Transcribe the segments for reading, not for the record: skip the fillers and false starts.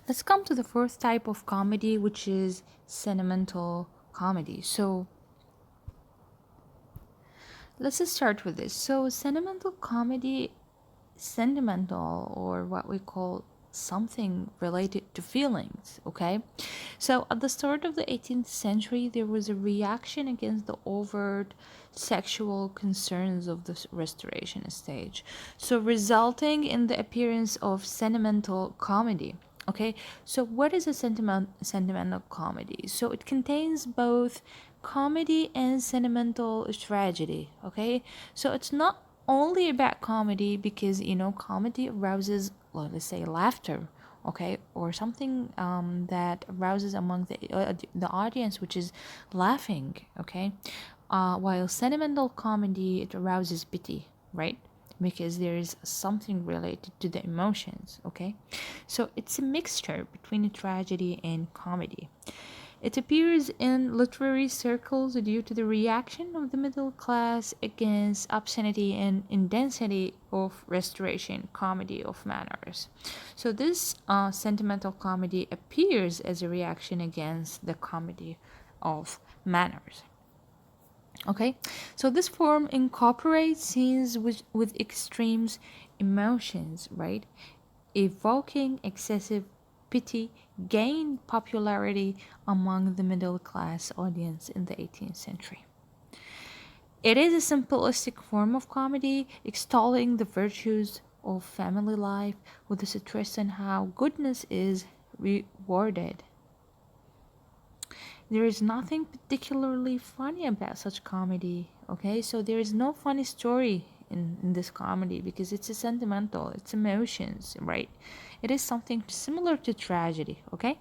Let's come to the fourth type of comedy, which is sentimental comedy. So let's just start with this. So sentimental comedy, sentimental, or what we call something related to feelings, okay? So at the start of the 18th century, there was a reaction against the overt sexual concerns of the Restoration stage, so resulting in the appearance of sentimental comedy. Okay, so what is a sentimental comedy? So it contains both comedy and sentimental tragedy. Okay, so it's not only about comedy because comedy arouses, well, let's say, laughter, okay, or something that arouses among the audience, which is laughing, okay, while sentimental comedy, it arouses pity, right, because there is something related to the emotions, okay. So it's a mixture between a tragedy and comedy. It appears in literary circles due to the reaction of the middle class against obscenity and intensity of Restoration comedy of manners. So this sentimental comedy appears as a reaction against the comedy of manners. Okay, so this form incorporates scenes with extremes emotions, right? Evoking excessive pity gained popularity among the middle class audience in the 18th century. It is a simplistic form of comedy, extolling the virtues of family life with a stress on how goodness is rewarded. There is nothing particularly funny about such comedy, okay? So there is no funny story in this comedy because it's a sentimental, it's emotions, right? It is something similar to tragedy, okay?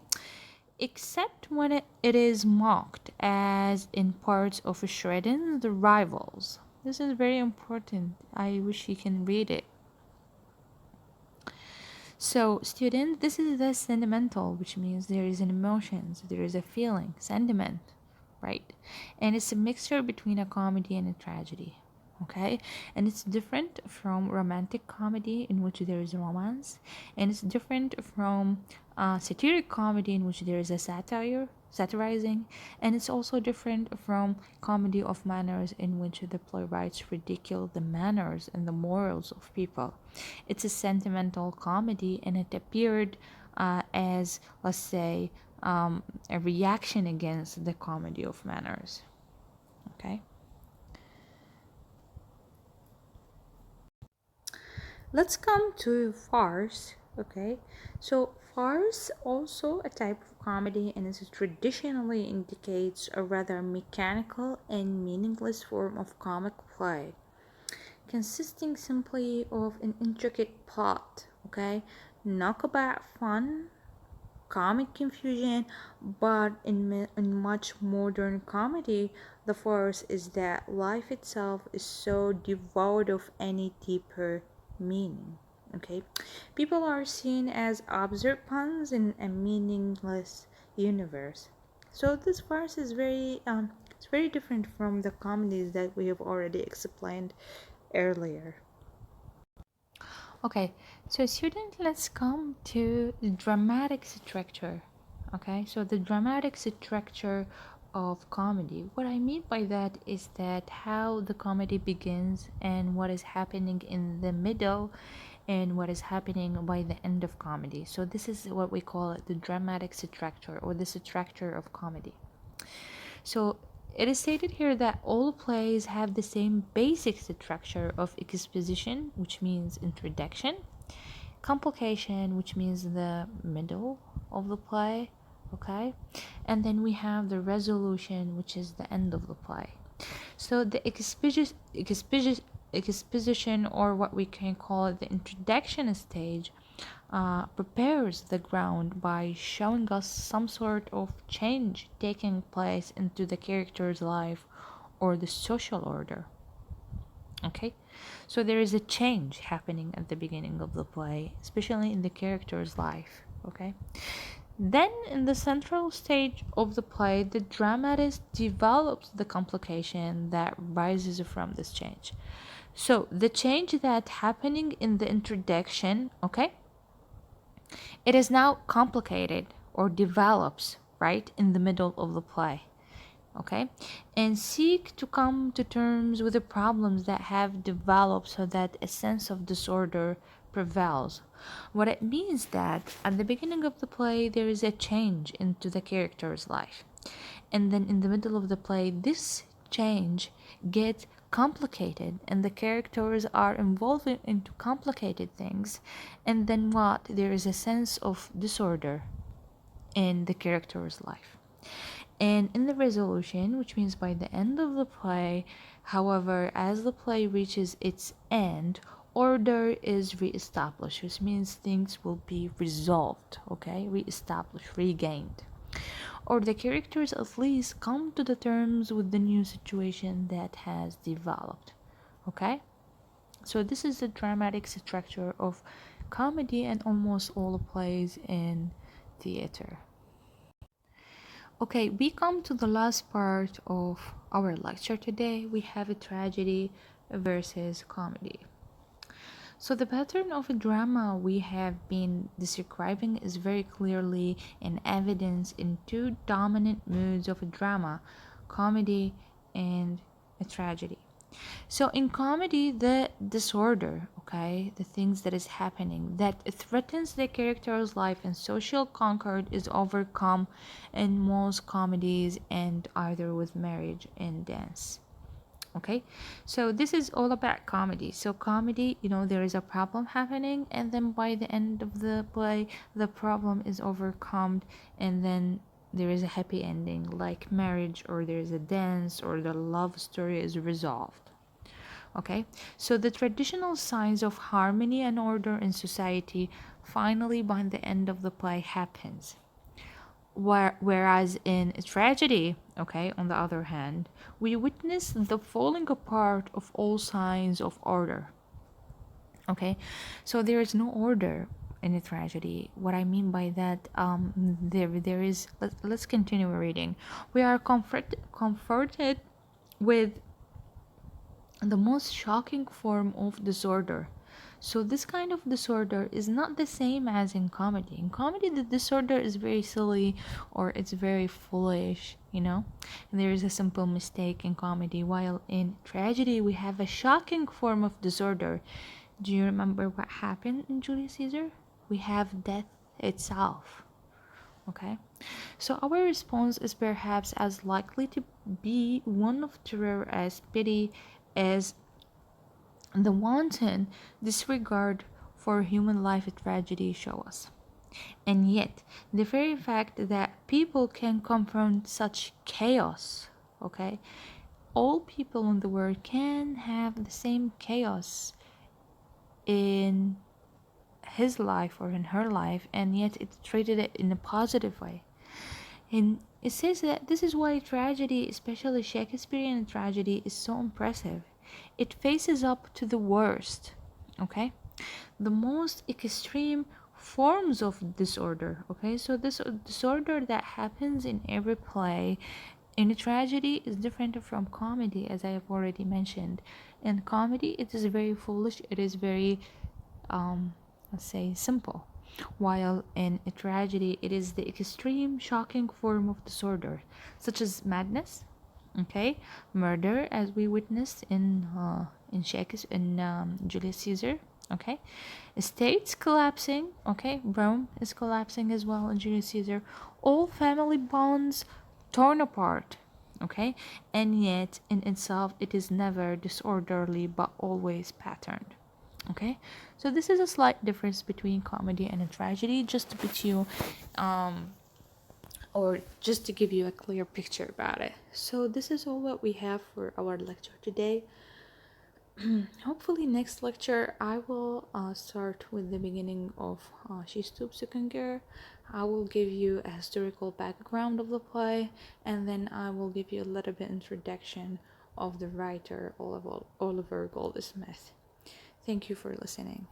Except when it is mocked, as in parts of Shredden, The Rivals. This is very important. I wish you can read it. So, student, this is the sentimental, which means there is an emotions, there is a feeling, sentiment, right? And it's a mixture between a comedy and a tragedy, okay? And it's different from romantic comedy, in which there is romance, and it's different from satiric comedy, in which there is a satirizing, and it's also different from comedy of manners, in which the playwrights ridicule the manners and the morals of people. It's a sentimental comedy, and it appeared as, let's say, a reaction against the comedy of manners. Okay. Let's come to farce. Okay, so farce also a type of comedy, and it traditionally indicates a rather mechanical and meaningless form of comic play, consisting simply of an intricate plot. Okay, knockabout fun, comic confusion, but in much modern comedy, the force is that life itself is so devoid of any deeper meaning. Okay, people are seen as absurd puns in a meaningless universe. So this farce is it's very different from the comedies that we have already explained earlier. Okay, so student, let's come to the dramatic structure. Okay, so the dramatic structure of comedy. What I mean by that is that how the comedy begins and what is happening in the middle and what is happening by the end of comedy. So this is what we call it, the dramatic structure or the structure of comedy. So it is stated here that all plays have the same basic structure of exposition, which means introduction, complication, which means the middle of the play, okay, and then we have the resolution, which is the end of the play. So the exposition, or what we can call it, the introduction stage, prepares the ground by showing us some sort of change taking place into the character's life or the social order. Okay, so there is a change happening at the beginning of the play, especially in the character's life. Okay, then in the central stage of the play, the dramatist develops the complication that rises from this change. So the change that happening in the introduction, okay, It is now complicated or develops right in the middle of the play. Okay, and seek to come to terms with the problems that have developed so that a sense of disorder prevails. What it means that at the beginning of the play there is a change into the character's life, and then in the middle of the play this change gets complicated and the characters are involved into complicated things, and then what, there is a sense of disorder in the character's life. And in the resolution, which means by the end of the play, however, as the play reaches its end, order is reestablished, which means things will be resolved, okay? Reestablished, regained. Or the characters at least come to the terms with the new situation that has developed, okay? So this is the dramatic structure of comedy and almost all plays in theater. Okay, we come to the last part of our lecture today. We have a tragedy versus comedy. So the pattern of a drama we have been describing is very clearly in evidence in two dominant moods of a drama, comedy and a tragedy. So in comedy, the disorder, okay, the things that is happening that threatens the character's life and social concord is overcome in most comedies and either with marriage and dance. Okay, so this is all about comedy. So comedy, there is a problem happening, and then by the end of the play the problem is overcome, and then there is a happy ending like marriage, or there is a dance, or the love story is resolved. Okay, so the traditional signs of harmony and order in society finally by the end of the play happens. Whereas in a tragedy, okay, on the other hand, we witness the falling apart of all signs of order. Okay, so there is no order in a tragedy. What I mean by that, there is. Let's continue reading. We are comforted with the most shocking form of disorder. So this kind of disorder is not the same as in comedy. In comedy, the disorder is very silly or it's very foolish. And there is a simple mistake in comedy, while in tragedy, we have a shocking form of disorder. Do you remember what happened in Julius Caesar? We have death itself. Okay, so our response is perhaps as likely to be one of terror as pity as the wanton disregard for human life a tragedy show us. And yet, the very fact that people can confront such chaos, okay, all people in the world can have the same chaos in his life or in her life, and yet it treated it in a positive way. And it says that this is why tragedy, especially Shakespearean tragedy, is so impressive. It faces up to the worst, okay? The most extreme forms of disorder, okay? So this disorder that happens in every play in a tragedy is different from comedy, as I have already mentioned. In comedy, it is very foolish, it is very, let's say, simple. While in a tragedy, it is the extreme, shocking form of disorder, such as madness, okay, murder, as we witnessed in Shakespeare, in Julius Caesar, okay, estates collapsing, okay, Rome is collapsing as well in Julius Caesar, all family bonds torn apart, okay, and yet in itself it is never disorderly but always patterned. Okay, so this is a slight difference between comedy and a tragedy, just to put you or just to give you a clear picture about it. So this is all what we have for our lecture today. Hopefully next lecture I will start with the beginning of She Stoops to Conquer. I will give you a historical background of the play, and then I will give you a little bit introduction of the writer Oliver Goldsmith. Thank you for listening.